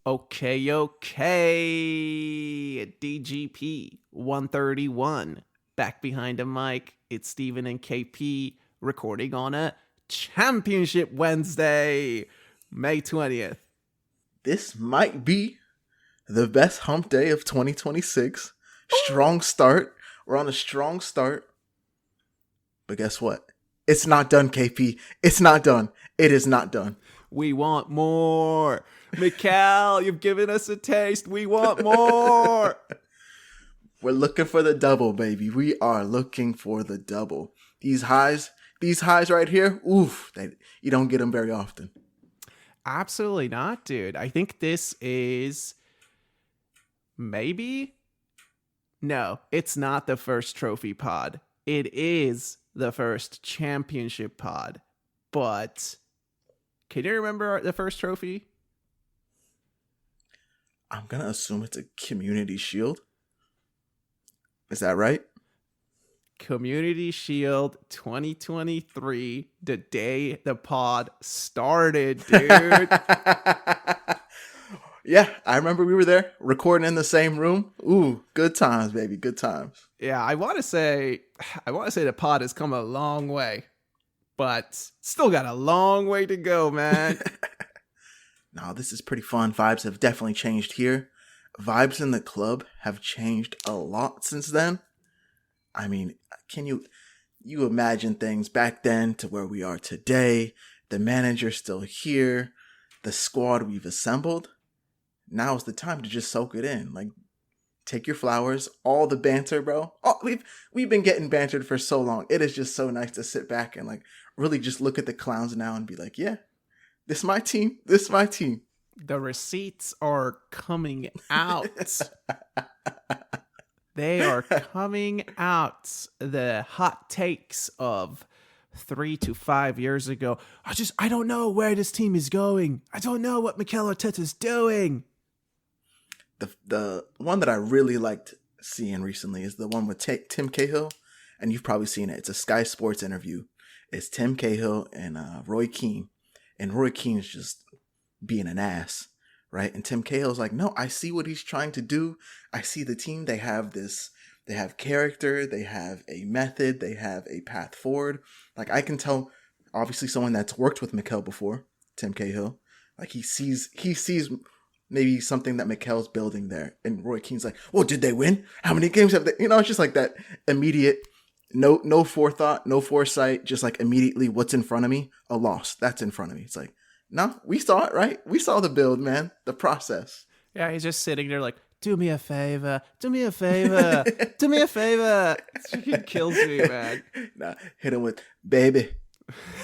Okay. DGP 131. Back behind the mic, it's Steven and KP recording on a Championship Wednesday, May 20th. This might be the best hump day of 2026. Strong start. We're on a strong start. But guess what? It's not done, KP. It's not done. It is not done. We want more. Mikal, you've given us a taste. We want more. We're looking for the double, baby. We are looking for the double. These highs right here, oof, you don't get them very often. Absolutely not, dude. I think this is maybe. No, it's not the first trophy pod. It is the first championship pod. But can you remember the first trophy? I'm going to assume it's a Community Shield. Is that right? Community Shield 2023, the day the pod started, dude. Yeah, I remember we were there recording in the same room. Ooh, good times, baby. Good times. Yeah, I want to say the pod has come a long way, but still got a long way to go, man. No, this is pretty fun. Vibes have definitely changed here. Vibes in the club have changed a lot since then. I mean, can you imagine things back then to where we are today? The manager's still here. The squad we've assembled. Now is the time to just soak it in. Like, take your flowers. All the banter, bro. Oh, we've been getting bantered for so long. It is just so nice to sit back and like really just look at the clowns now and be like, yeah, this is my team. This is my team. The receipts are coming out. They are coming out. The hot takes of 3 to 5 years ago. I don't know where this team is going. I don't know what Mikel Arteta's doing. The one that I really liked seeing recently is the one with Tim Cahill, and you've probably seen it. It's a Sky Sports interview. It's Tim Cahill and Roy Keane, and Roy Keane is just being an ass, right? And Tim Cahill's like, no, I see what he's trying to do. I see the team. They have character. They have a method. They have a path forward. Like, I can tell, obviously someone that's worked with Mikel before, Tim Cahill, like he sees maybe something that Mikel's building there. And Roy Keane's like, well, did they win? How many games have they? You know, it's just like that immediate, no forethought, no foresight, just like immediately what's in front of me? A loss. That's in front of me. It's like, no, we saw it, right? We saw the build, man. The process. Yeah, he's just sitting there like, do me a favor. Do me a favor. Do me a favor. It freaking kills me, man. Nah, hit him with, baby.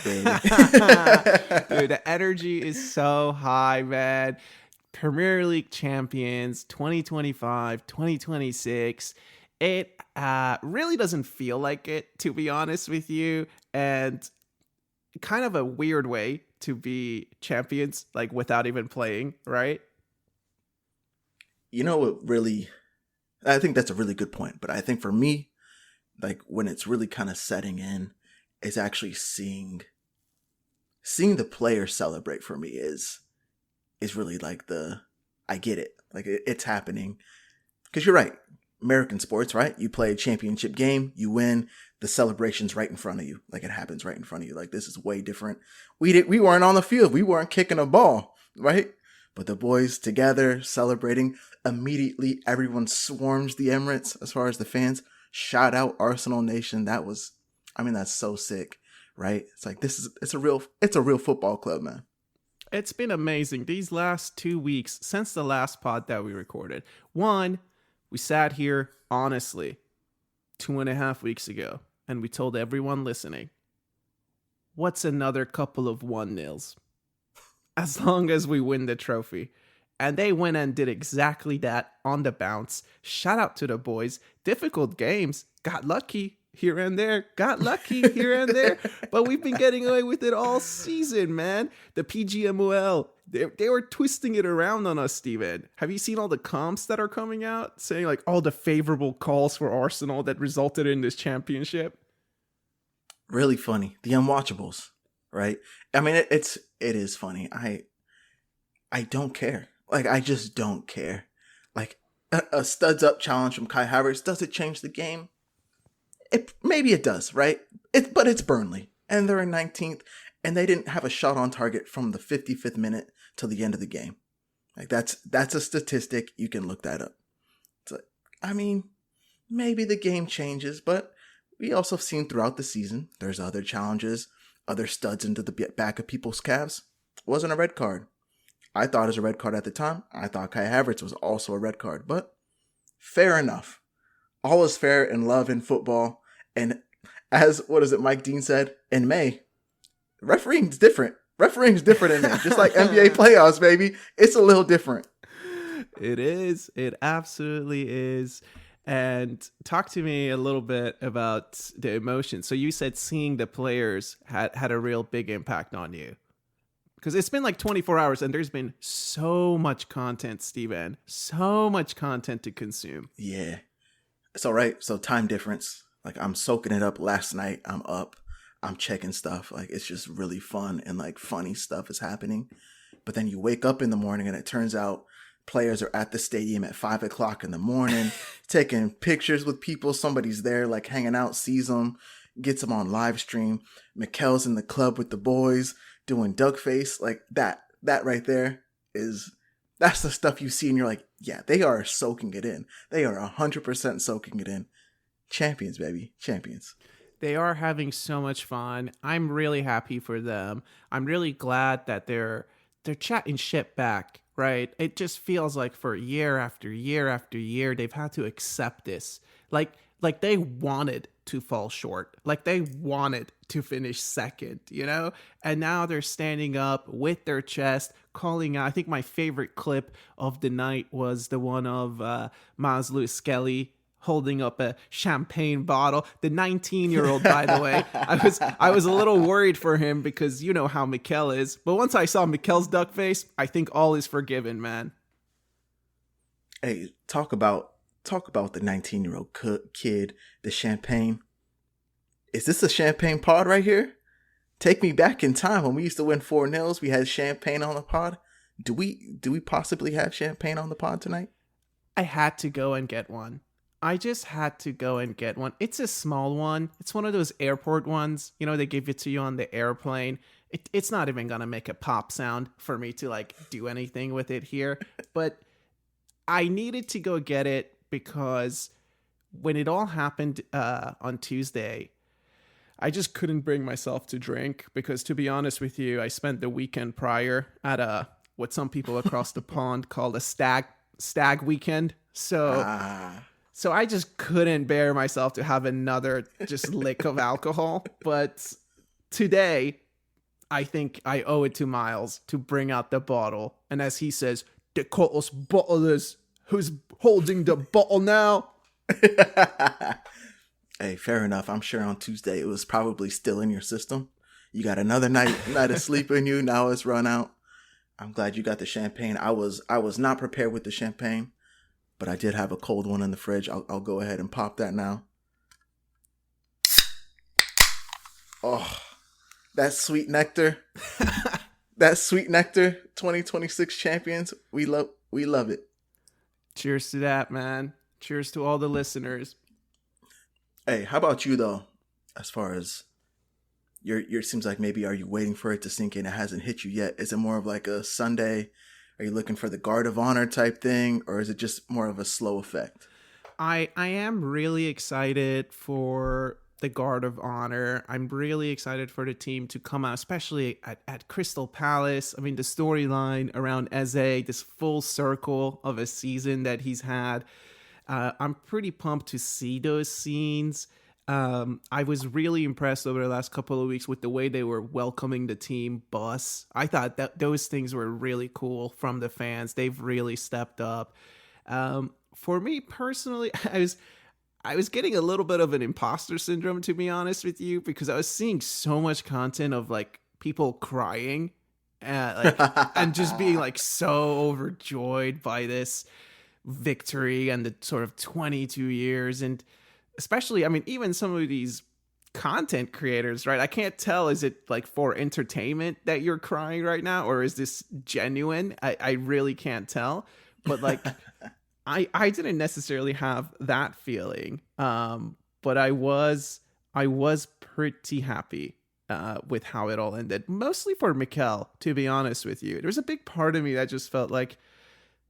Dude, the energy is so high, man. Premier League champions 2025, 2026. It really doesn't feel like it, to be honest with you. And kind of a weird way to be champions, like without even playing, right? You know what really, I think that's a really good point. But I think for me, like when it's really kind of setting in, is actually seeing the players celebrate for me is really like I get it. Like it's happening. Because you're right. American sports, right? You play a championship game, you win, the celebration's right in front of you. Like it happens right in front of you. Like this is way different. We weren't on the field. We weren't kicking a ball, right? But the boys together celebrating, immediately everyone swarms the Emirates as far as the fans. Shout out Arsenal Nation. That's so sick, right? It's like it's a real football club, man. It's been amazing these last 2 weeks since the last pod that we recorded. One, we sat here honestly 2.5 weeks ago and we told everyone listening, what's another couple of 1-0s? As long as we win the trophy. And they went and did exactly that on the bounce. Shout out to the boys. Difficult games. Got lucky here and there. Got lucky here and there. But we've been getting away with it all season, man. The PGMOL, they were twisting it around on us, Steven. Have you seen all the comps that are coming out? Saying like all the favorable calls for Arsenal that resulted in this championship? Really funny. The unwatchables, right? I mean, it is funny. I don't care. Like, I just don't care. Like, a studs up challenge from Kai Havertz, does it change the game? Maybe it does, right? But it's Burnley, and they're in 19th, and they didn't have a shot on target from the 55th minute till the end of the game. Like, that's a statistic. You can look that up. It's like, I mean, maybe the game changes, but we also have seen throughout the season, there's other challenges, other studs into the back of people's calves. It wasn't a red card. I thought it was a red card at the time. I thought Kai Havertz was also a red card, but fair enough. All is fair in love and football. And as, Mike Dean said, in May, refereeing's different. Refereeing's different in May. Just like NBA playoffs, baby. It's a little different. It is. It absolutely is. And talk to me a little bit about the emotion. So you said seeing the players had a real big impact on you. Because it's been like 24 hours and there's been so much content, Steven. So much content to consume. Yeah. It's all right. So time difference. Like, I'm soaking it up last night. I'm up. I'm checking stuff. Like, it's just really fun and like funny stuff is happening. But then you wake up in the morning and it turns out players are at the stadium at 5 o'clock in the morning, taking pictures with people. Somebody's there, like hanging out, sees them, gets them on live stream. Mikel's in the club with the boys doing duck face. Like that right there that's the stuff you see and you're like, yeah, they are soaking it in. They are 100% soaking it in. Champions, baby. Champions. They are having so much fun. I'm really happy for them. I'm really glad that they're chatting shit back, right? It just feels like for year after year after year, they've had to accept this. Like they wanted to fall short. Like they wanted to finish second, you know? And now they're standing up with their chest, calling out. I think my favorite clip of the night was the one of Miles Lewis Skelly holding up a champagne bottle. The 19-year-old, by the way. I was a little worried for him because you know how Mikel is. But once I saw Mikel's duck face, I think all is forgiven, man. Hey, talk about the 19-year-old kid, the champagne. Is this a champagne pod right here? Take me back in time when we used to win 4-0. We had champagne on the pod. Do we possibly have champagne on the pod tonight? I had to go and get one. I just had to go and get one. It's a small one. It's one of those airport ones. You know, they give it to you on the airplane. It's not even going to make a pop sound for me to like do anything with it here. But I needed to go get it because when it all happened on Tuesday, I just couldn't bring myself to drink because, to be honest with you, I spent the weekend prior at what some people across the pond call a stag weekend. So I just couldn't bear myself to have another just lick of alcohol. But today, I think I owe it to Miles to bring out the bottle. And as he says, the Cottles bottlers, who's holding the bottle now? Hey, fair enough. I'm sure on Tuesday it was probably still in your system. You got another night of sleep in you. Now it's run out. I'm glad you got the champagne. I was not prepared with the champagne, but I did have a cold one in the fridge. I'll go ahead and pop that now. Oh, that sweet nectar. That sweet nectar. 2026 champions. We love it. Cheers to that, man. Cheers to all the listeners. Hey, how about you though? As far as your seems like maybe are you waiting for it to sink in? It hasn't hit you yet. Is it more of like a Sunday? Are you looking for the guard of honor type thing, or is it just more of a slow effect? I am really excited for the guard of honor. I'm really excited for the team to come out, especially at Crystal Palace. I mean, the storyline around Eze, this full circle of a season that he's had. I'm pretty pumped to see those scenes. I was really impressed over the last couple of weeks with the way they were welcoming the team bus. I thought that those things were really cool from the fans. They've really stepped up. For me personally, I was getting a little bit of an imposter syndrome, to be honest with you, because I was seeing so much content of like people crying and just being like so overjoyed by this victory and the sort of 22 years. And especially, I mean, even some of these content creators, right? I can't tell, is it like for entertainment that you're crying right now, or is this genuine? I really can't tell. But like I didn't necessarily have that feeling. But I was pretty happy with how it all ended. Mostly for Mikel, to be honest with you. There's a big part of me that just felt like,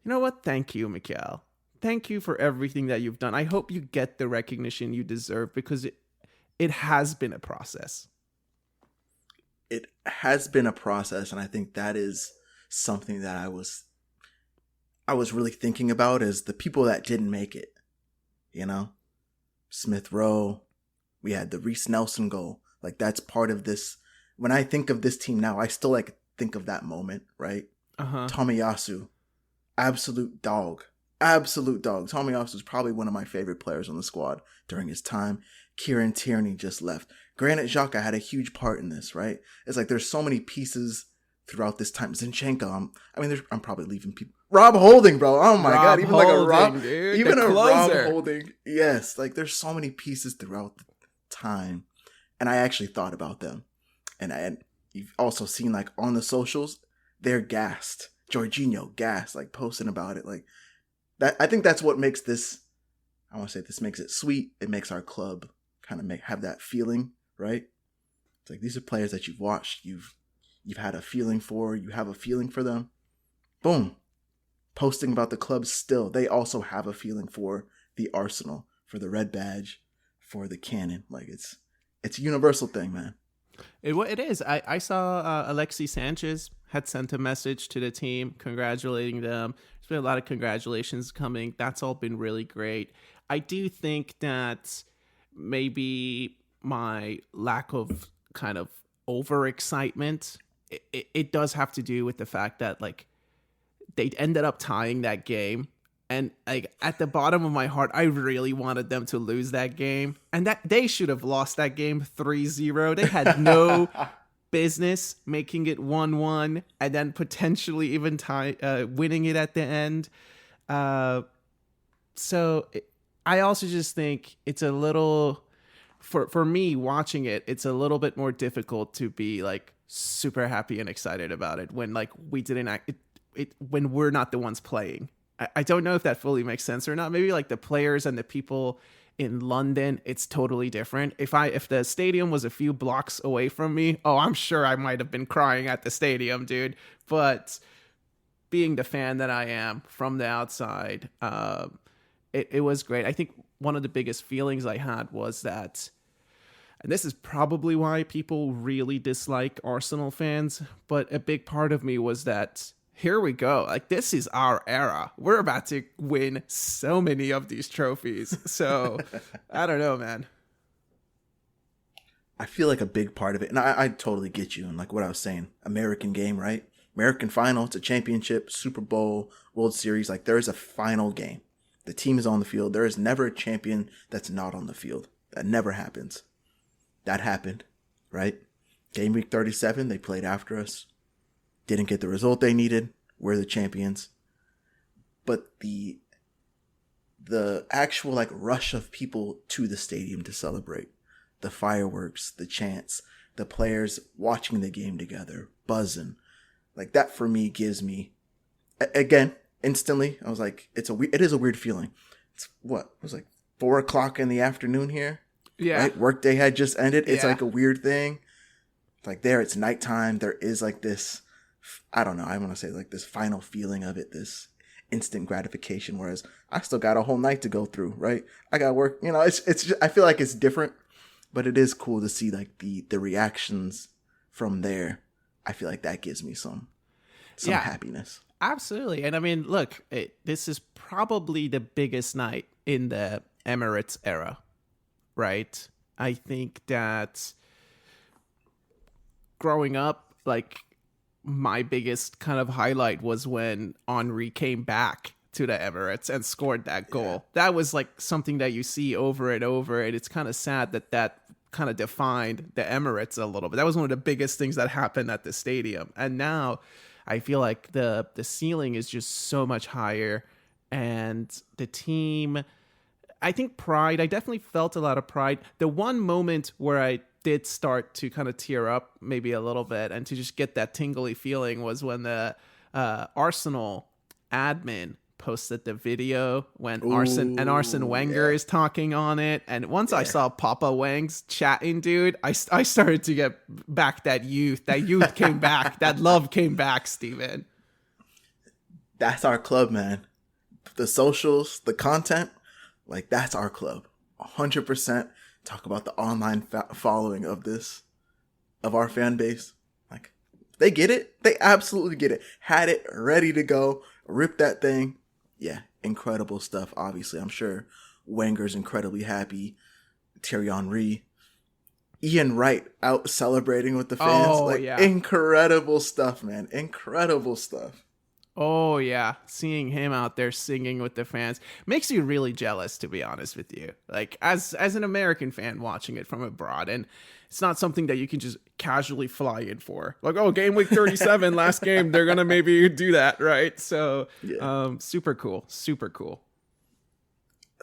you know what? Thank you, Mikel. Thank you for everything that you've done. I hope you get the recognition you deserve, because it has been a process. It has been a process, and I think that is something that I was really thinking about, is the people that didn't make it. You know? Smith Rowe, we had the Reese Nelson goal. Like, that's part of this. When I think of this team now, I still like think of that moment, right? Tomiyasu, absolute dog. Absolute dog. Tomiyasu is probably one of my favorite players on the squad during his time. Kieran Tierney just left. Granit Xhaka had a huge part in this, right? It's like there's so many pieces throughout this time. Zinchenko, I'm probably leaving people. Rob Holding, bro. Oh my God. Even Holding, like a Rob, dude, even a Rob Holding. Yes. Like there's so many pieces throughout the time. And I actually thought about them. And you've also seen like on the socials, they're gassed. Jorginho gassed, like posting about it. Like that. I think that's what makes this, I want to say this makes it sweet. It makes our club kind of have that feeling, right? It's like these are players that you've watched, you've had a feeling for, you have a feeling for them. Boom. Posting about the club still. They also have a feeling for the Arsenal, for the red badge, for the cannon. Like it's a universal thing, man. It is. I saw Alexis Sanchez had sent a message to the team congratulating them. There's been a lot of congratulations coming. That's all been really great. I do think that maybe my lack of kind of overexcitement, it does have to do with the fact that like they ended up tying that game. And like at the bottom of my heart, I really wanted them to lose that game. And that they should have lost that game 3-0. They had no business making it 1-1 and then potentially even winning it at the end. So I also just think it's a little, for me watching it, it's a little bit more difficult to be like super happy and excited about it when like we didn't act when we're not the ones playing. I don't know if that fully makes sense or not. Maybe like the players and the people in London, it's totally different. If the stadium was a few blocks away from me, I'm sure I might have been crying at the stadium, dude. But being the fan that I am from the outside, it was great. I think one of the biggest feelings I had was that, and this is probably why people really dislike Arsenal fans, but a big part of me was that here we go. Like, this is our era. We're about to win so many of these trophies. So, I don't know, man. I feel like a big part of it, and I totally get you. And like what I was saying, American game, right? American final, it's a championship, Super Bowl, World Series. Like, there is a final game. The team is on the field. There is never a champion that's not on the field. That never happens. That happened, right? Game week 37, they played after us. Didn't get the result they needed. We're the champions. But the actual like rush of people to the stadium to celebrate, the fireworks, the chants, the players watching the game together, buzzing, like that for me gives me, again, instantly, I was like, it is a weird feeling. It's what? It was like 4:00 in the afternoon here. Yeah. Right? Workday had just ended. It's Yeah. like a weird thing. It's like there, it's nighttime. There is like this, I don't know, I want to say like this final feeling of it, this instant gratification, whereas I still got a whole night to go through, right? I got work, it's just, I feel like it's different, but it is cool to see like the reactions from there. I feel like that gives me some happiness. Absolutely. And I mean, look, this is probably the biggest night in the Emirates era, right? I think that growing up, like, my biggest kind of highlight was when Henry came back to the Emirates and scored that goal. Yeah. That was like something that you see over and over, and it's kind of sad that kind of defined the Emirates a little bit. That was one of the biggest things that happened at the stadium. And now I feel like the ceiling is just so much higher, and the team, I think pride. I definitely felt a lot of pride. The one moment where I did start to kind of tear up, maybe a little bit, and to just get that tingly feeling was when the Arsenal admin posted the video when Arsene Wenger is talking on it. And once I saw Papa Wang's chatting, dude, I started to get back that youth. That youth came back. That love came back, Steven. That's our club, man. The socials, the content, like that's our club. 100% talk about the online following of our fan base. Like they get it. They absolutely get it. Had it ready to go. Rip that thing. Yeah, incredible stuff. Obviously, I'm sure Wenger's incredibly happy. Thierry Henry, Ian Wright out celebrating with the fans. Incredible stuff, man. Incredible stuff. Oh, yeah. Seeing him out there singing with the fans makes you really jealous, to be honest with you. Like, as an American fan watching it from abroad, and it's not something that you can just casually fly in for. Like, oh, game week 37, last game, they're going to maybe do that, right? So, super cool. Super cool.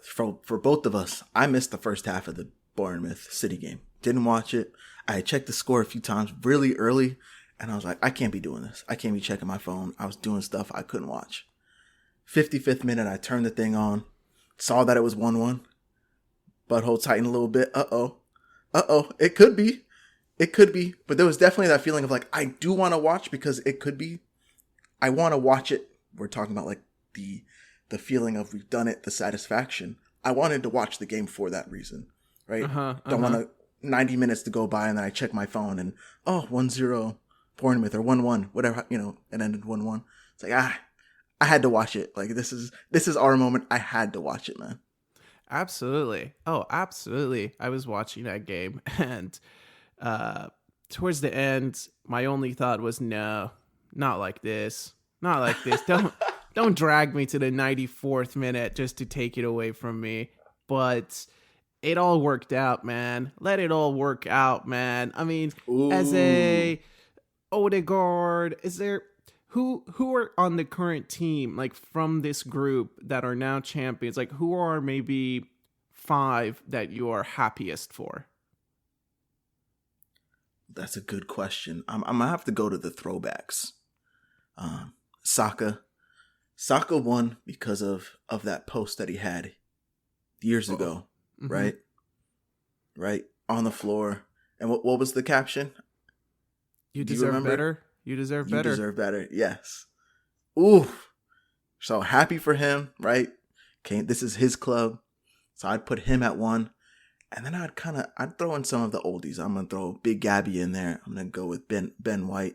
For both of us, I missed the first half of the Bournemouth City game. Didn't watch it. I checked the score a few times really early. And I was like, I can't be doing this. I can't be checking my phone. I was doing stuff I couldn't watch. 55th minute, I turned the thing on. Saw that it was 1-1. Butthole tightened a little bit. Uh-oh. It could be. But there was definitely that feeling of like, I do want to watch because it could be. I want to watch it. We're talking about like the feeling of we've done it, the satisfaction. I wanted to watch the game for that reason, right? Don't want to 90 minutes to go by and then I check my phone and, 1-0. Bournemouth or 1-1, whatever, it ended 1-1. It's like, I had to watch it. Like, this is our moment. I had to watch it, man. Absolutely. Oh, absolutely. I was watching that game and towards the end, my only thought was, no, not like this. Not like this. Don't drag me to the 94th minute just to take it away from me. But it all worked out, man. Let it all work out, man. I mean, as a Odegaard, is there who are on the current team, like from this group that are now champions? Like, who are maybe 5 that you are happiest for? That's a good question. I'm gonna have to go to the throwbacks. Saka won because of that post that he had years ago, right? Right on the floor. And what was the caption? You deserve better. You deserve better. You deserve better. Yes. Ooh. So happy for him, right? Okay, this is his club. So I'd put him at 1. And then I'd throw in some of the oldies. I'm going to throw Big Gabby in there. I'm going to go with Ben White.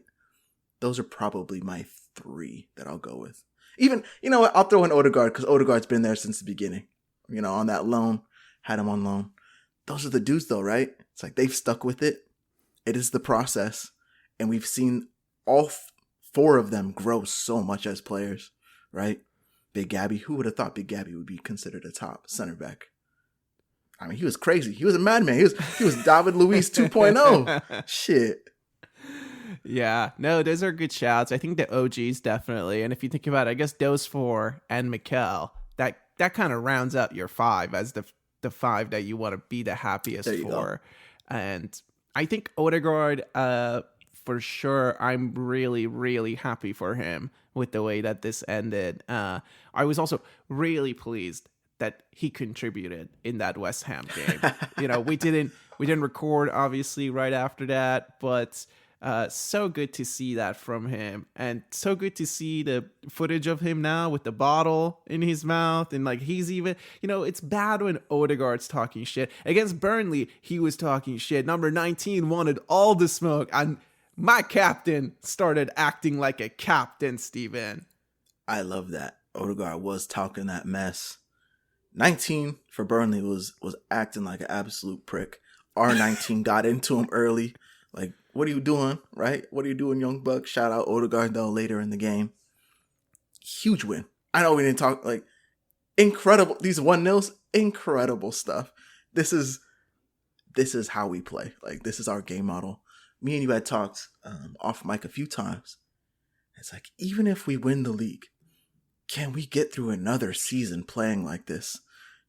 Those are probably my 3 that I'll go with. Even, you know what? I'll throw in Odegaard because Odegaard's been there since the beginning. On that loan. Had him on loan. Those are the dudes though, right? It's like they've stuck with it. It is the process. And we've seen all 4 of them grow so much as players, right? Big Gabby. Who would have thought Big Gabby would be considered a top center back? I mean, he was crazy. He was a madman. He was David Luiz 2.0. Shit. Yeah. No, those are good shouts. I think the OGs definitely. And if you think about it, I guess those 4 and Mikel, that kind of rounds out your 5 as the 5 that you want to be the happiest for. Go. And I think Odegaard, for sure, I'm really, really happy for him with the way that this ended. I was also really pleased that he contributed in that West Ham game. We didn't record obviously right after that, but so good to see that from him, and so good to see the footage of him now with the bottle in his mouth, and like he's even, it's bad when Odegaard's talking shit. Against Burnley, he was talking shit. Number 19 wanted all the smoke, and my captain started acting like a captain, Steven. I love that. Odegaard was talking that mess. 19 for Burnley was acting like an absolute prick. R19 got into him early. Like, what are you doing, right? What are you doing, young buck? Shout out Odegaard, though, later in the game. Huge win. I know we didn't talk, like, incredible. These 1-0s, incredible stuff. This is how we play. Like, this is our game model. Me and you had talked off mic a few times. It's like, even if we win the league, can we get through another season playing like this?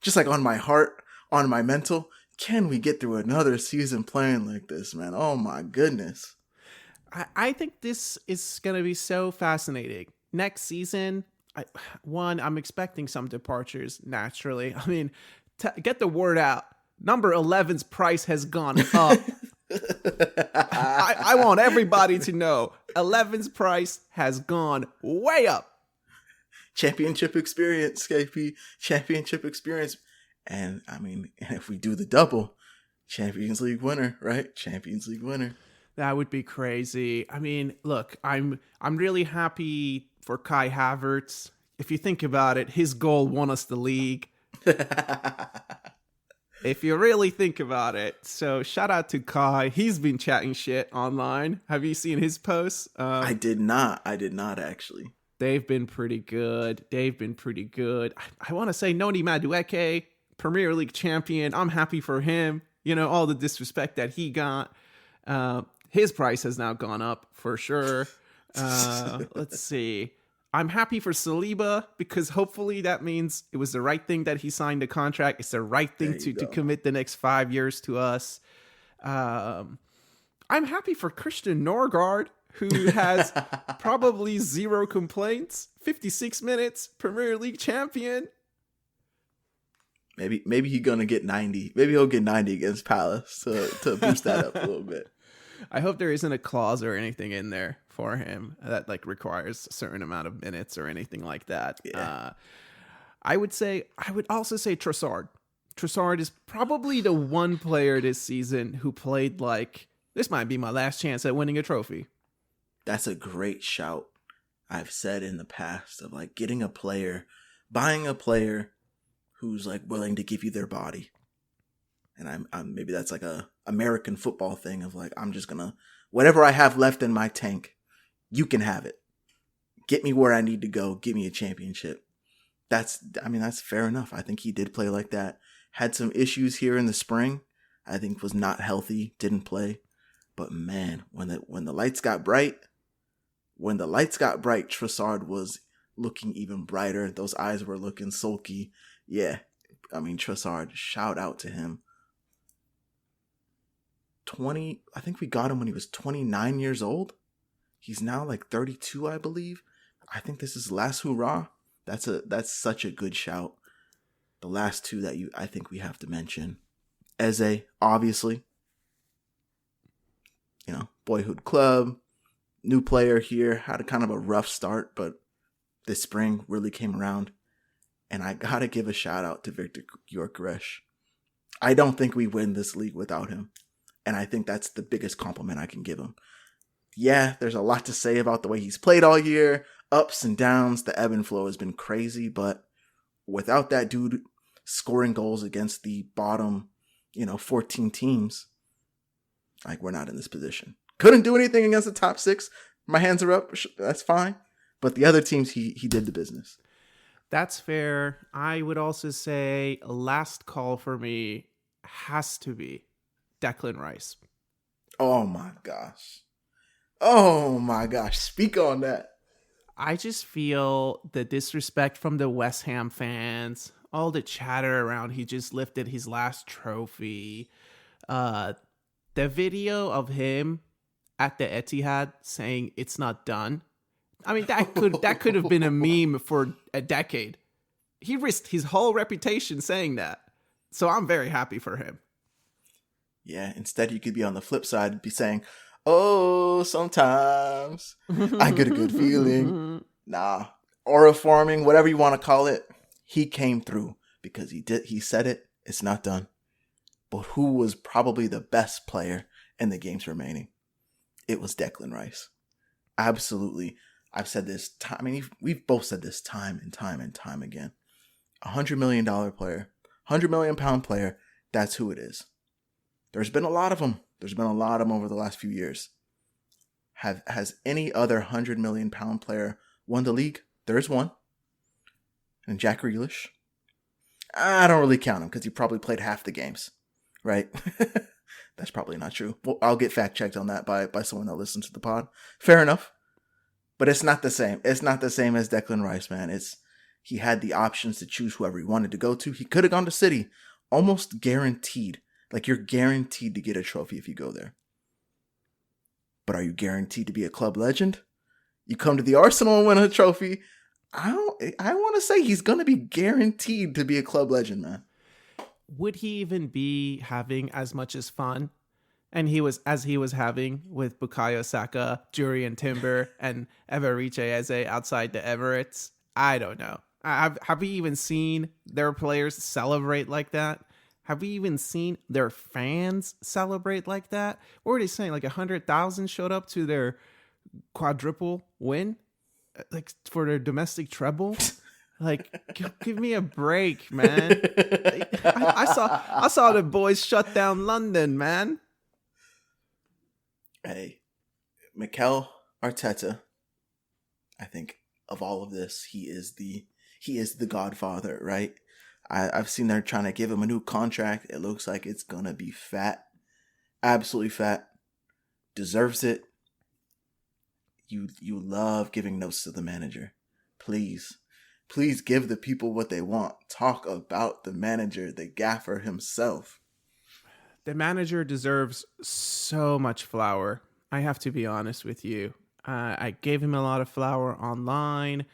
just like on my heart, on my mental. Can we get through another season playing like this, man? Oh my goodness. I think this is going to be so fascinating. Next season, I'm expecting some departures naturally. I mean, get the word out. Number 11's price has gone up. I want everybody to know 11's price has gone way up. Championship experience, KP. Championship experience. And I mean, if we do the double, Champions League winner, right? Champions League winner. That would be crazy. I mean, look, I'm really happy for Kai Havertz. If you think about it, his goal won us the league. If you really think about it. So shout out to Kai. He's been chatting shit online. Have you seen his posts? I did not actually. They've been pretty good. I want to say Noni Madueke, Premier League champion. I'm happy for him. You know, all the disrespect that he got. His price has now gone up for sure. Let's see. I'm happy for Saliba because hopefully that means it was the right thing that he signed the contract. It's the right thing to commit the next 5 years to us. I'm happy for Christian Norgard, who has probably zero complaints. 56 minutes, Premier League champion. Maybe he's gonna get 90. Maybe he'll get 90 against Palace to boost that up a little bit. I hope there isn't a clause or anything in there for him that like requires a certain amount of minutes or anything like that. Yeah. I would also say Trossard. Trossard is probably the one player this season who played like, this might be my last chance at winning a trophy. That's a great shout. I've said in the past of like getting a player, buying a player who's like willing to give you their body. And I'm maybe that's like a American football thing of like, I'm just gonna, whatever I have left in my tank, you can have it. Get me where I need to go. Give me a championship. That's fair enough. I think he did play like that. Had some issues here in the spring. I think was not healthy. Didn't play. But man, when the lights got bright, Trossard was looking even brighter. Those eyes were looking sulky. Yeah. I mean, Trossard, shout out to him. I think we got him when he was 29 years old. He's now like 32, I believe. I think this is last hurrah. That's such a good shout. The last two that I think we have to mention. Eze, obviously. You know, boyhood club, new player here, had a kind of a rough start, but this spring really came around. And I gotta give a shout out to Victor Gyökeres. I don't think we win this league without him. And I think that's the biggest compliment I can give him. Yeah, there's a lot to say about the way he's played all year. Ups and downs, the ebb and flow has been crazy. But without that dude scoring goals against the bottom, 14 teams, like we're not in this position. Couldn't do anything against the top 6. My hands are up. That's fine. But the other teams, he did the business. That's fair. I would also say last call for me has to be Declan Rice. Oh my gosh. Speak on that. I just feel the disrespect from the West Ham fans, all the chatter around he just lifted his last trophy. The video of him at the Etihad saying it's not done. I mean, that could have been a meme for a decade. He risked his whole reputation saying that. So I'm very happy for him. Yeah, instead you could be on the flip side and be saying, oh, sometimes I get a good feeling. Nah, aura forming, whatever you want to call it. He came through because he said it. It's not done. But who was probably the best player in the games remaining? It was Declan Rice. Absolutely. I've said this time. I mean, we've both said this time and time again. $100 million player, £100 million player. That's who it is. There's been a lot of them. Over the last few years. Has any other £100 million player won the league? There's one. And Jack Grealish. I don't really count him because he probably played half the games, right? That's probably not true. Well, I'll get fact checked on that by someone that listens to the pod. Fair enough. But it's not the same. It's not the same as Declan Rice, man. He had the options to choose whoever he wanted to go to. He could have gone to City, almost guaranteed. Like, you're guaranteed to get a trophy if you go there. But are you guaranteed to be a club legend? You come to the Arsenal and win a trophy. I want to say he's going to be guaranteed to be a club legend, man. Would he even be having as much as fun and he was having with Bukayo Saka, Jurriën Timber, and Eberechi Eze outside the Emirates? I don't know. Have we even seen their players celebrate like that? Have we even seen their fans celebrate like that? What were they saying? Like 100,000 showed up to their quadruple win, like for their domestic treble. Like, give me a break, man. I saw the boys shut down London, man. Hey, Mikel Arteta, I think of all of this, he is the godfather, right? I've seen they're trying to give him a new contract. It looks like it's gonna be fat, absolutely fat. Deserves it. You love giving notes to the manager. Please give the people what they want. Talk about the manager, the gaffer himself. The manager deserves so much flour. I have to be honest with you. I gave him a lot of flour online.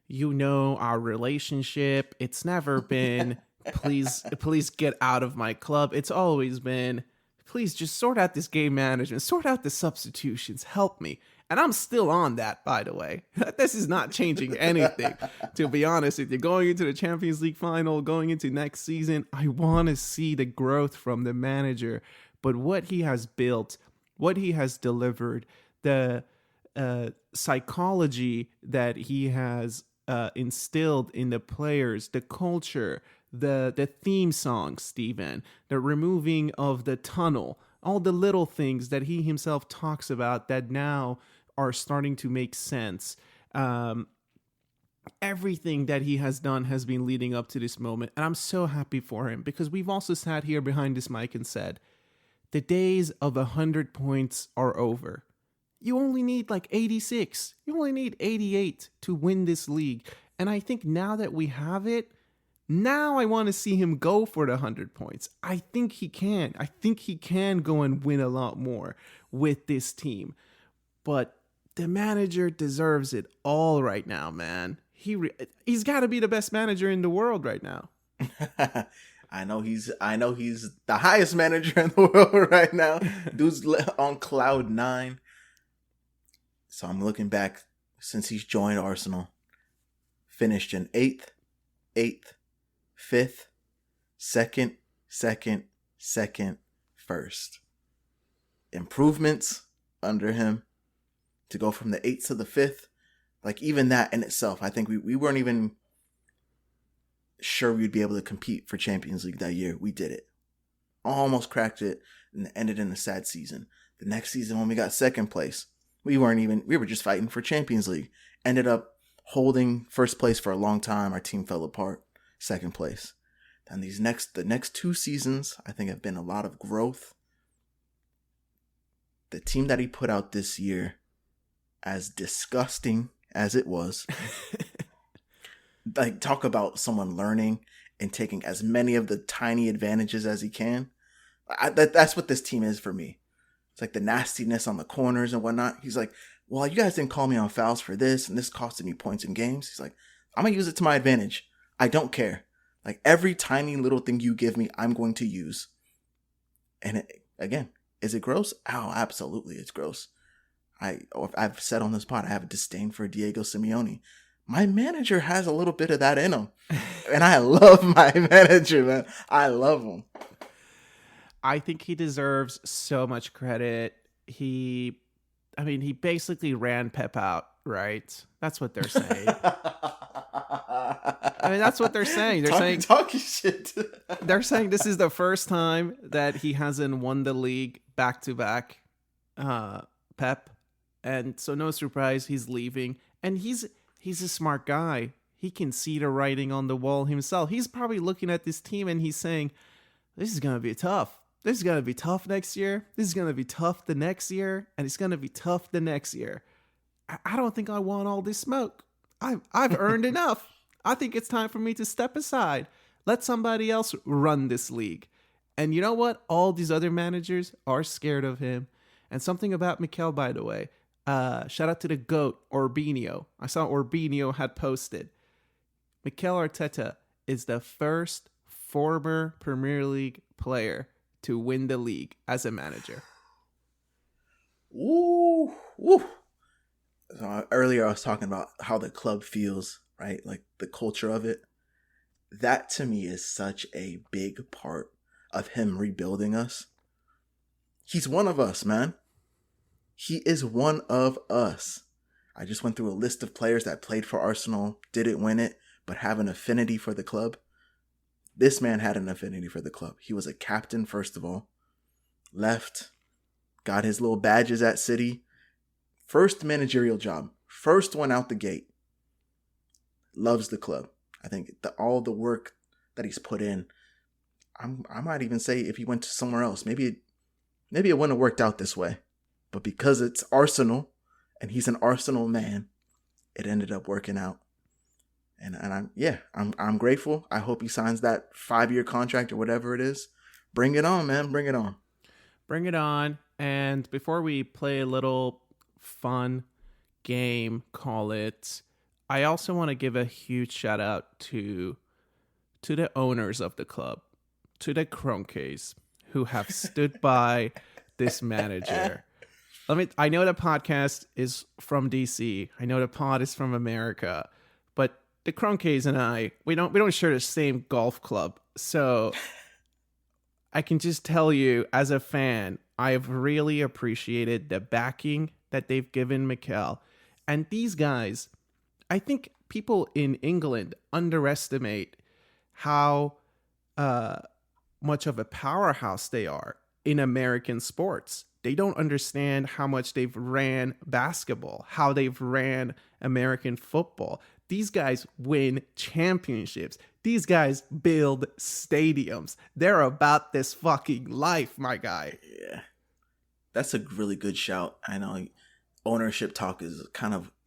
You know our relationship. It's never been, please get out of my club. It's always been, please just sort out this game management, sort out the substitutions, help me. And I'm still on that, by the way. This is not changing anything, to be honest with you. Going into the Champions League final, going into next season, I want to see the growth from the manager. But what he has built, what he has delivered, the psychology that he has instilled in the players, the culture, the theme song, Steven, the removing of the tunnel, all the little things that he himself talks about that now are starting to make sense. Everything that he has done has been leading up to this moment. And I'm so happy for him, because we've also sat here behind this mic and said, the days of 100 points are over. You only need like 86. You only need 88 to win this league. And I think now that we have it, now I want to see him go for the 100 points. I think he can. I think he can go and win a lot more with this team. But the manager deserves it all right now, man. He's got to be the best manager in the world right now. I know he's the highest manager in the world right now. Dude's on cloud 9. So I'm looking back since he's joined Arsenal. Finished in 8th, 5th, 2nd, 1st. Improvements under him to go from the 8th to the 5th. Like, even that in itself, I think we weren't even sure we'd be able to compete for Champions League that year. We did it. Almost cracked it and ended in a sad season. The next season when we got 2nd place, we were just fighting for Champions League. Ended up holding 1st place for a long time. Our team fell apart. 2nd place. And the next 2 seasons, I think, have been a lot of growth. The team that he put out this year, as disgusting as it was, like, talk about someone learning and taking as many of the tiny advantages as he can. That's what this team is for me. It's like the nastiness on the corners and whatnot. He's like, well, you guys didn't call me on fouls for this, and this costed me points in games. He's like, I'm going to use it to my advantage. I don't care. Like, every tiny little thing you give me, I'm going to use. And again, is it gross? Oh, absolutely, it's gross. I've said on this pod, I have a disdain for Diego Simeone. My manager has a little bit of that in him. And I love my manager, man. I love him. I think he deserves so much credit. He basically ran Pep out, right? That's what they're saying. That's what they're saying. They're talking shit. They're saying this is the first time that he hasn't won the league back-to-back, Pep. And so no surprise, he's leaving. And he's a smart guy. He can see the writing on the wall himself. He's probably looking at this team and he's saying, this is going to be tough. This is going to be tough next year. This is going to be tough the next year. And it's going to be tough the next year. I don't think I want all this smoke. I've earned enough. I think it's time for me to step aside. Let somebody else run this league. And you know what? All these other managers are scared of him. And something about Mikel, by the way. Shout out to the GOAT, Orbinio. I saw Orbinio had posted. Mikel Arteta is the first former Premier League player to win the league as a manager. Ooh, woo. So earlier I was talking about how the club feels, right? Like the culture of it. That to me is such a big part of him rebuilding us. He's one of us, man. He is one of us. I just went through a list of players that played for Arsenal, didn't win it, but have an affinity for the club. This man had an affinity for the club. He was a captain, first of all. Left, got his little badges at City. First managerial job. First one out the gate. Loves the club. I think all the work that he's put in, I might even say if he went to somewhere else, maybe it wouldn't have worked out this way. But because it's Arsenal and he's an Arsenal man, it ended up working out. And I'm grateful. I hope he signs that 5-year contract or whatever it is. Bring it on, man. Bring it on. Bring it on. And before we play a little fun game, call it, I also want to give a huge shout out to the owners of the club, to the Kroenkes, who have stood by this manager. I know the podcast is from DC. I know the pod is from America, but the Kroenkes and I, we don't share the same golf club. So I can just tell you, as a fan, I've really appreciated the backing that they've given Mikel. And these guys, I think people in England underestimate how much of a powerhouse they are in American sports. They don't understand how much they've ran basketball, how they've ran American football. These guys win championships. These guys build stadiums. They're about this fucking life, my guy. Yeah. That's a really good shout. I know ownership talk is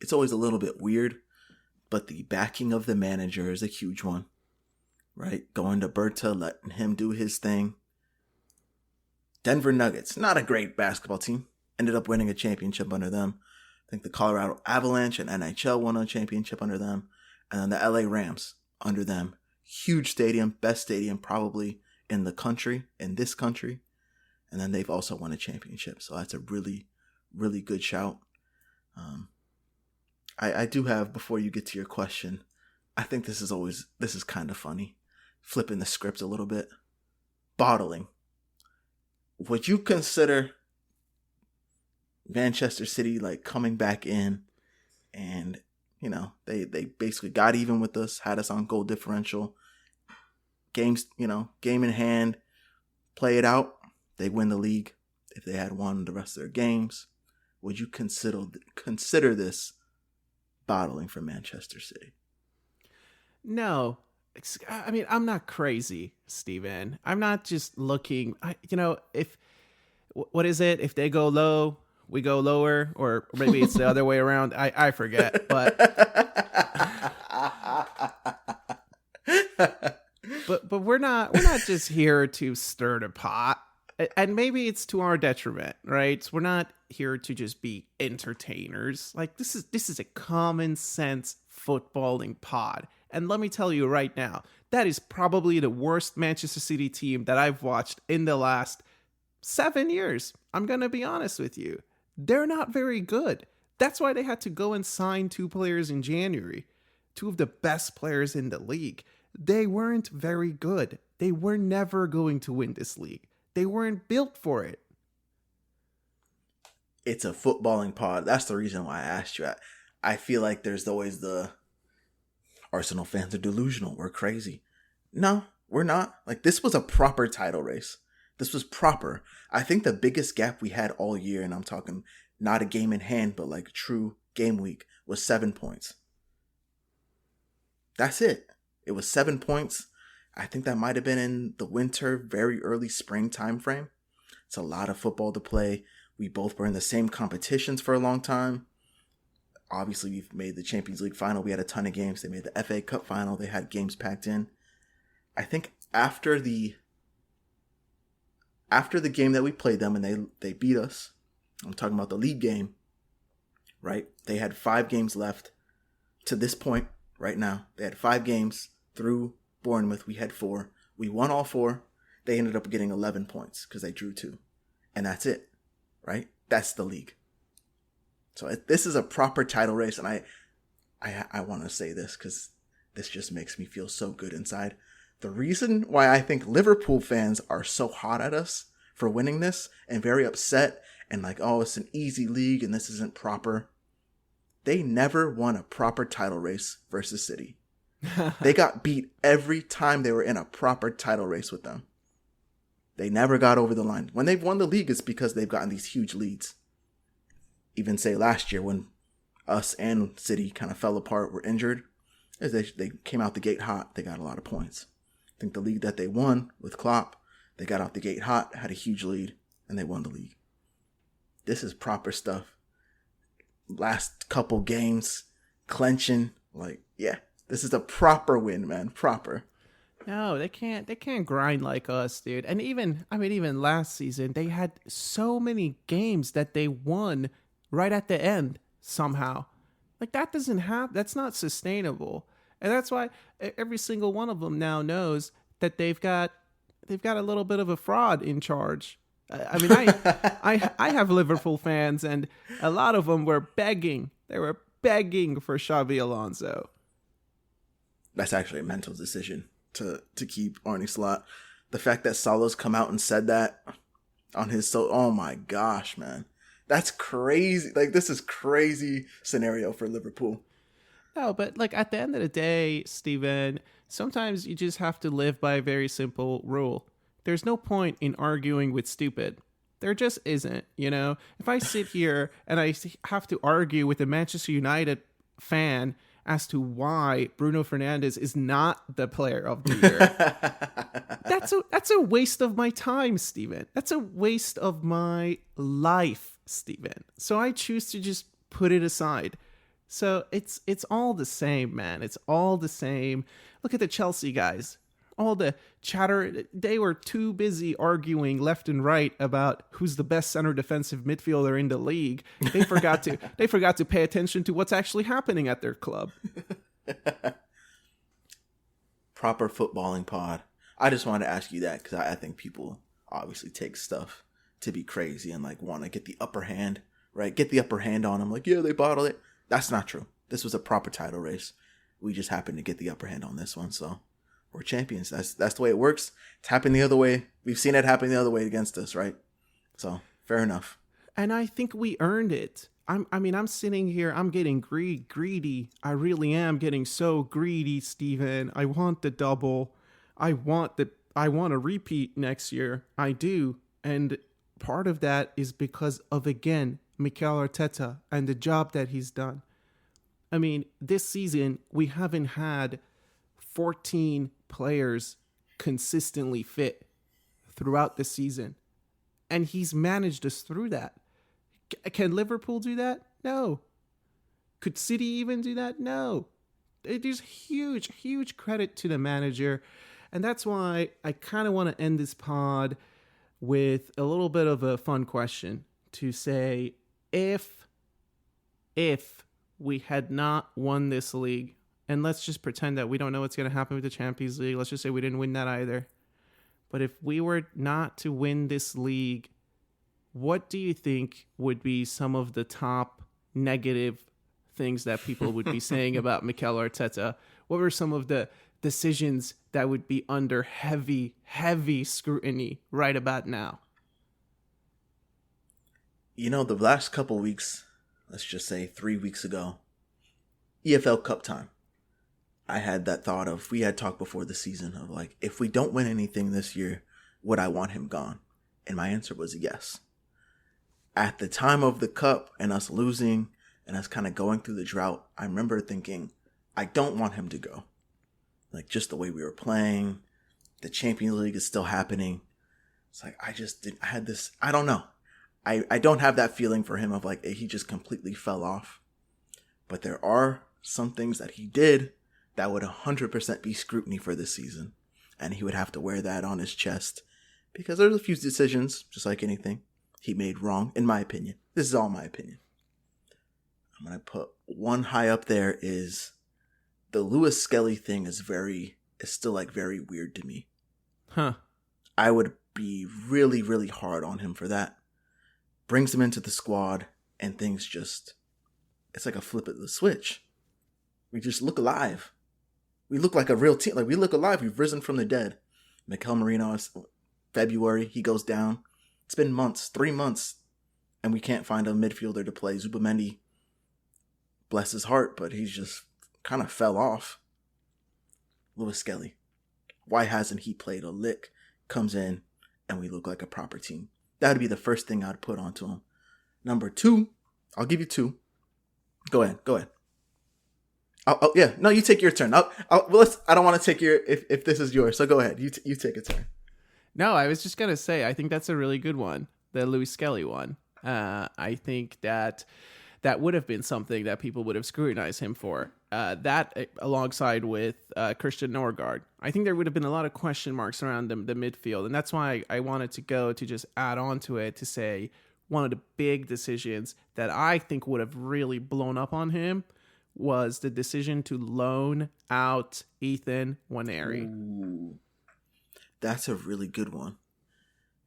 it's always a little bit weird, but the backing of the manager is a huge one, right? Going to Berta, letting him do his thing. Denver Nuggets, not a great basketball team, ended up winning a championship under them. I think the Colorado Avalanche and NHL won a championship under them. And then the LA Rams under them. Huge stadium, best stadium probably in the country, in this country. And then they've also won a championship. So that's a really, really good shout. I do have, before you get to your question, I think this is kind of funny. Flipping the script a little bit. Bottling. Would you consider Manchester City like coming back in and, they basically got even with us, had us on goal differential, games, game in hand, play it out, they win the league if they had won the rest of their games? Would you consider this bottling for Manchester City? No. I mean, I'm not crazy, Steven. I'm not just looking, what is it? If they go low, we go lower, or maybe it's the other way around. I forget, but we're not just here to stir the pot. And maybe it's to our detriment, right? We're not here to just be entertainers. Like this is a common sense footballing pod. And let me tell you right now, that is probably the worst Manchester City team that I've watched in the last 7 years. I'm going to be honest with you. They're not very good. That's why they had to go and sign 2 players in January. 2 of the best players in the league. They weren't very good. They were never going to win this league. They weren't built for it. It's a footballing pod. That's the reason why I asked you. I feel like there's always the Arsenal fans are delusional. We're crazy. No, we're not. Like, this was a proper title race. This was proper. I think the biggest gap we had all year, and I'm talking not a game in hand, but like true game week, was 7 points. That's it. It was 7 points. I think that might have been in the winter, very early spring time frame. It's a lot of football to play. We both were in the same competitions for a long time. Obviously, we've made the Champions League final. We had a ton of games. They made the FA Cup final. They had games packed in. I think after the game that we played them and they beat us, I'm talking about the league game, right? They had 5 games left to this point right now. They had 5 games through Bournemouth. We had 4. We won all 4. They ended up getting 11 points because they drew 2. And that's it, right? That's the league. So this is a proper title race. And I want to say this because this just makes me feel so good inside. The reason why I think Liverpool fans are so hot at us for winning this and very upset and like, oh, it's an easy league and this isn't proper. They never won a proper title race versus City. They got beat every time they were in a proper title race with them. They never got over the line. When they've won the league, it's because they've gotten these huge leads. Even say last year when us and City kind of fell apart, were injured, they came out the gate hot. They got a lot of points. I think the league that they won with Klopp, they got out the gate hot, had a huge lead, and they won the league. This is proper stuff. Last couple games, clenching, like, yeah, this is a proper win, man. Proper. No, they can't grind like us, dude. And even last season, they had so many games that they won right at the end somehow. Like that's not sustainable. And that's why every single one of them now knows that they've got a little bit of a fraud in charge. I mean, I have Liverpool fans, and a lot of them were begging. They were begging for Xabi Alonso. That's actually a mental decision to keep Arne Slot. The fact that Salah's come out and said that on his oh my gosh, man. That's crazy. Like, this is crazy scenario for Liverpool. No, but like at the end of the day, Steven, sometimes you just have to live by a very simple rule. There's no point in arguing with stupid. There just isn't, you know? If I sit here and I have to argue with a Manchester United fan as to why Bruno Fernandes is not the player of the year, that's a waste of my time, Steven. That's a waste of my life, Steven. So I choose to just put it aside. So it's all the same, man. It's all the same. Look at the Chelsea guys. All the chatter, they were too busy arguing left and right about who's the best center defensive midfielder in the league. They forgot to pay attention to what's actually happening at their club. Proper footballing pod. I just wanted to ask you that because I think people obviously take stuff to be crazy and like want to get the upper hand, right? Get the upper hand on them. Like, yeah, they bottled it. That's not true. This was a proper title race. We just happened to get the upper hand on this one, so we're champions. That's the way it works. It's happened the other way. We've seen it happen the other way against us, right? So fair enough. And I think we earned it. I'm sitting here. I'm getting greedy. I really am getting so greedy, Steven. I want the double. I want a repeat next year. I do. And part of that is because of, again, Mikel Arteta and the job that he's done. I mean, this season, we haven't had 14 players consistently fit throughout the season. And he's managed us through that. Can Liverpool do that? No. Could City even do that? No. There's huge credit to the manager. And that's why I kind of want to end this pod with a little bit of a fun question to say, if we had not won this league, and let's just pretend that we don't know what's going to happen with the Champions League. Let's just say we didn't win that either. But if we were not to win this league, what do you think would be some of the top negative things that people would be saying about Mikel Arteta? What were some of the decisions that would be under heavy scrutiny right about now? You know, the last couple weeks, let's just say 3 weeks ago, EFL Cup time, I had that thought of, we had talked before the season of like, if we don't win anything this year, would I want him gone? And my answer was yes. At the time of the cup and us losing and us kind of going through the drought, I remember thinking, I don't want him to go. Like, just the way we were playing, the Champions League is still happening. It's like, I had this, I don't know. I don't have that feeling for him of like, he just completely fell off. But there are some things that he did that would 100% be scrutiny for this season. And he would have to wear that on his chest. Because there's a few decisions, just like anything, he made wrong, in my opinion. This is all my opinion. I'm going to put one high up there is the Lewis Skelly thing is still like very weird to me. Huh. I would be really, really hard on him for that. Brings him into the squad and things just, it's like a flip of the switch. We just look alive. We look like a real team. Like we look alive. We've risen from the dead. Mikel Merino is February. He goes down. It's been months, 3 months, and we can't find a midfielder to play. Zubamendi, bless his heart, but he's just kind of fell off. Lewis Skelly, why hasn't he played a lick? Comes in, and we look like a proper team. That would be the first thing I'd put onto him. Number 2, I'll give you 2. Go ahead. Yeah, no, you take your turn. I don't want to take your if this is yours. So go ahead. You take a turn. No, I was just gonna say I think that's a really good one, the Louis Skelly one. I think that would have been something that people would have scrutinized him for. That alongside with Christian Norgard, I think there would have been a lot of question marks around the midfield, and that's why I wanted to go to just add on to it to say one of the big decisions that I think would have really blown up on him was the decision to loan out Ethan Nwaneri. Ooh, that's a really good one.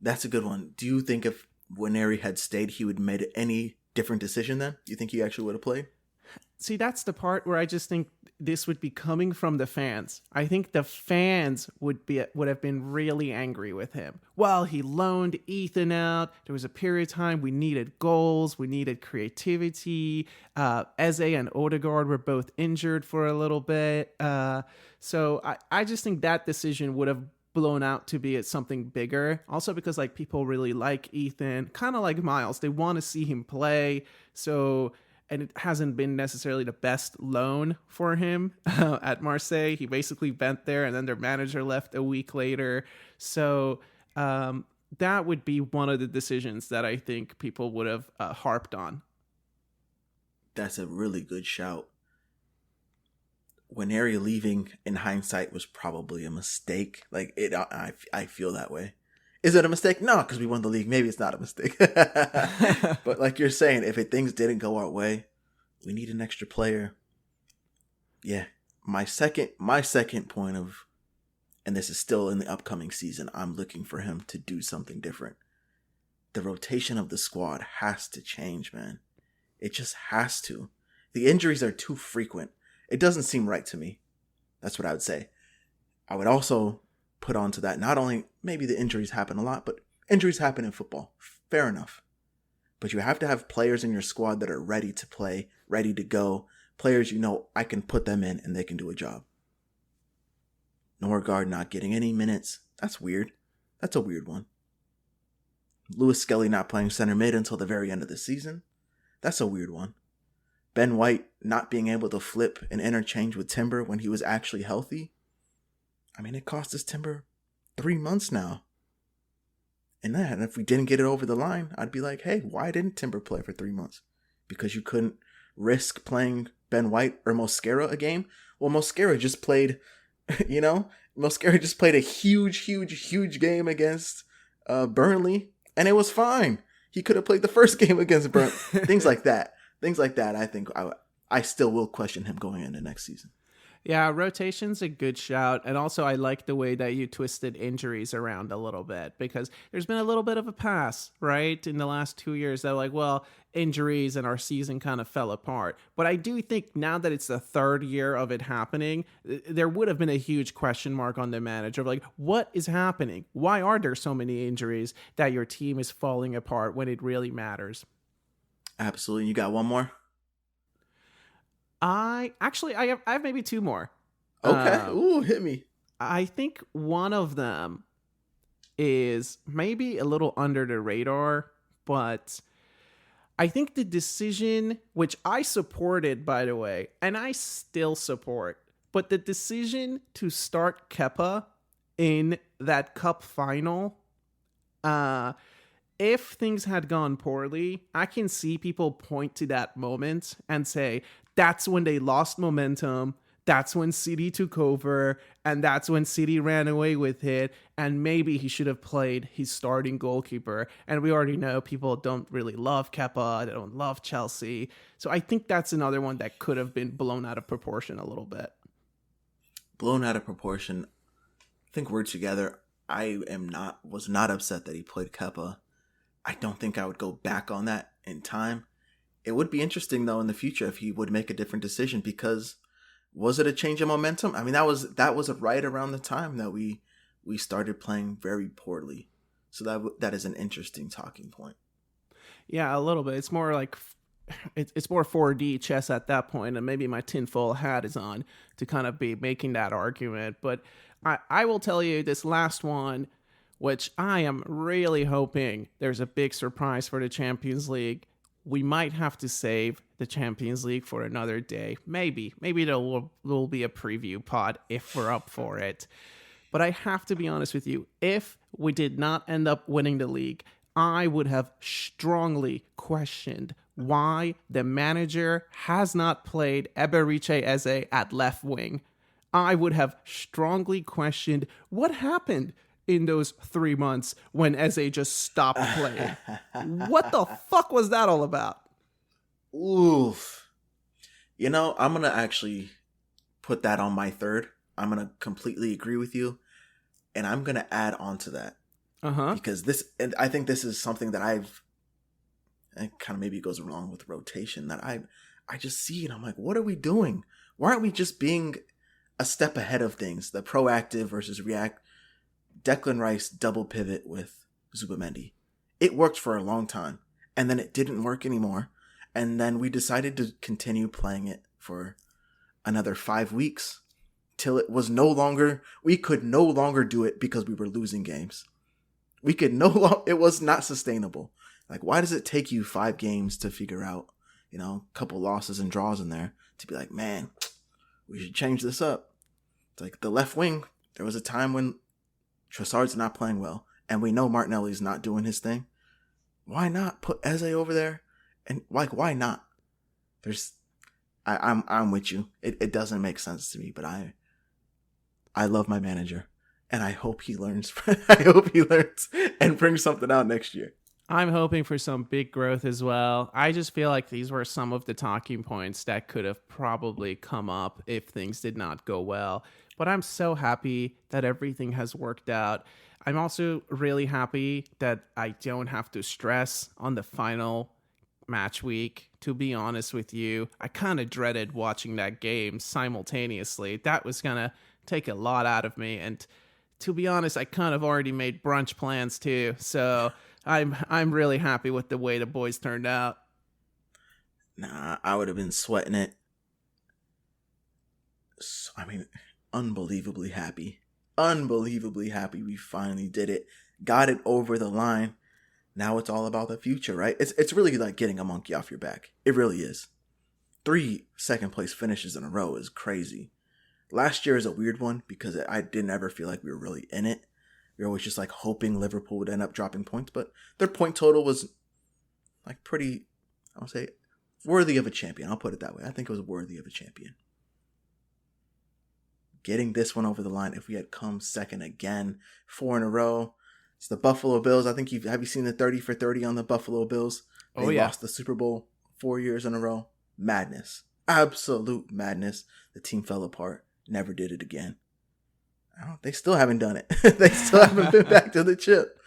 That's a good one. Do you think if Nwaneri had stayed, he would have made any different decision then? Do you think he actually would have played? See, that's the part where I just think this would be coming from the fans. I think the fans would have been really angry with him. Well, he loaned Ethan out. There was a period of time we needed goals. We needed creativity. Eze and Odegaard were both injured for a little bit. So I just think that decision would have blown out to be something bigger. Also because like people really like Ethan, kind of like Miles. They want to see him play. So... and it hasn't been necessarily the best loan for him at Marseille. He basically went there, and then their manager left a week later. So that would be one of the decisions that I think people would have harped on. That's a really good shout. Nwaneri leaving, in hindsight, was probably a mistake. Like it, I feel that way. Is it a mistake? No, because we won the league. Maybe it's not a mistake. But like you're saying, if things didn't go our way, we need an extra player. Yeah. My second point of, and this is still in the upcoming season, I'm looking for him to do something different. The rotation of the squad has to change, man. It just has to. The injuries are too frequent. It doesn't seem right to me. That's what I would say. I would also put onto that, not only maybe the injuries happen a lot, but injuries happen in football. Fair enough. But you have to have players in your squad that are ready to play, ready to go. Players I can put them in and they can do a job. Norgard not getting any minutes. That's weird. That's a weird one. Lewis Skelly not playing center mid until the very end of the season. That's a weird one. Ben White not being able to flip and interchange with Timber when he was actually healthy. I mean, it cost us Timber 3 months now. And if we didn't get it over the line, I'd be like, hey, why didn't Timber play for 3 months? Because you couldn't risk playing Ben White or Mosquera a game? Well, Mosquera just played, Mosquera just played a huge game against Burnley, and it was fine. He could have played the first game against Burnley. Things like that. I think I still will question him going into next season. Yeah, rotation's a good shout. And also I like the way that you twisted injuries around a little bit, because there's been a little bit of a pass, right? In the last 2 years, they're like, well, injuries and our season kind of fell apart. But I do think now that it's the third year of it happening, there would have been a huge question mark on the manager of like, what is happening? Why are there so many injuries that your team is falling apart when it really matters? Absolutely. You got one more? I have maybe 2 more. Okay. Ooh, hit me. I think one of them is maybe a little under the radar, but I think the decision, which I supported, by the way, and I still support, but the decision to start Kepa in that cup final, if things had gone poorly, I can see people point to that moment and say, that's when they lost momentum. That's when CD took over, and that's when CD ran away with it. And maybe he should have played his starting goalkeeper. And we already know people don't really love Kepa. They don't love Chelsea. So I think that's another one that could have been blown out of proportion a little bit. Blown out of proportion. I think we're together. Was not upset that he played Kepa. I don't think I would go back on that in time. It would be interesting though in the future if he would make a different decision, because was it a change of momentum? I mean, that was right around the time that we started playing very poorly. So that is an interesting talking point. Yeah, a little bit. It's more like it's more 4D chess at that point, and maybe my tinfoil hat is on to kind of be making that argument. But I will tell you this last one, which I am really hoping there's a big surprise for the Champions League. We might have to save the Champions League for another day. Maybe there will be a preview pod if we're up for it. But I have to be honest with you. If we did not end up winning the league, I would have strongly questioned why the manager has not played Eberechi Eze at left wing. I would have strongly questioned what happened in those 3 months when Eze just stopped playing. What the fuck was that all about? Oof. I'm going to actually put that on my third. I'm going to completely agree with you. And I'm going to add on to that. Because I think this is something that it kind of maybe goes along with rotation, that I just see it. I'm like, what are we doing? Why aren't we just being a step ahead of things? The proactive versus react. Declan Rice double pivot with Zubamendi. It worked for a long time, and then it didn't work anymore. And then we decided to continue playing it for another 5 weeks till it was we could no longer do it because we were losing games. It was not sustainable. Like, why does it take you 5 games to figure out, a couple losses and draws in there to be like, man, we should change this up? It's like the left wing. There was a time when Trossard's not playing well, and we know Martinelli's not doing his thing. Why not put Eze over there? And why not? I'm with you. It doesn't make sense to me, but I love my manager, and I hope he learns. I hope he learns and brings something out next year. I'm hoping for some big growth as well. I just feel like these were some of the talking points that could have probably come up if things did not go well. But I'm so happy that everything has worked out. I'm also really happy that I don't have to stress on the final match week. To be honest with you, I kind of dreaded watching that game simultaneously. That was going to take a lot out of me. And to be honest, I kind of already made brunch plans too. So I'm really happy with the way the boys turned out. Nah, I would have been sweating it. Unbelievably happy. We finally did it. Got it over the line. Now it's all about the future, right? It's really like getting a monkey off your back. It really is. 3 second place finishes in a row is crazy. Last year is a weird one because I didn't ever feel like we were really in it. We were always just like hoping Liverpool would end up dropping points, but their point total was like pretty, I would say, worthy of a champion. I'll put it that way. I think it was worthy of a champion. Getting this one over the line, if we had come second again, 4 in a row. It's the Buffalo Bills. I think have you seen the 30 for 30 on the Buffalo Bills? They lost the Super Bowl 4 years in a row. Madness. Absolute madness. The team fell apart. Never did it again. They still haven't done it. They still haven't been back to the chip.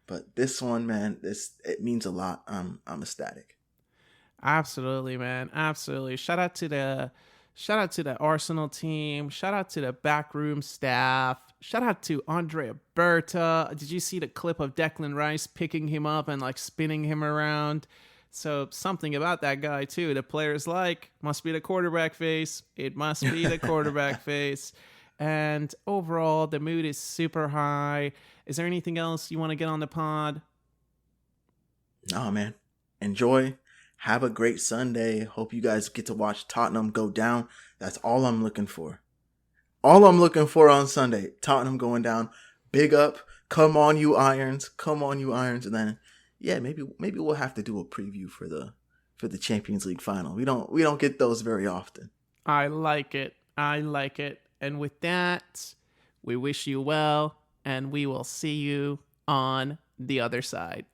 But this one, man, it means a lot. I'm ecstatic. Absolutely, man. Absolutely. Shout out to the Arsenal team. Shout out to the backroom staff. Shout out to Andrea Berta. Did you see the clip of Declan Rice picking him up and like spinning him around? So something about that guy too. The players must be the quarterback face. It must be the quarterback face. And overall, the mood is super high. Is there anything else you want to get on the pod? No, man. Enjoy. Have a great Sunday. Hope you guys get to watch Tottenham go down. That's all I'm looking for. All I'm looking for on Sunday. Tottenham going down. Big up. Come on, you Irons. Come on, you Irons. And then, yeah, maybe we'll have to do a preview for the for the Champions League final. We don't get those very often. I like it. And with that, we wish you well, and we will see you on the other side.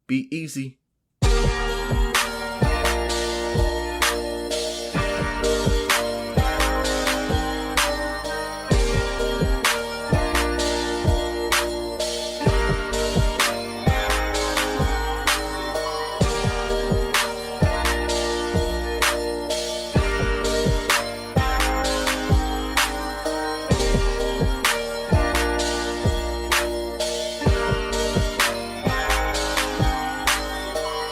Be easy.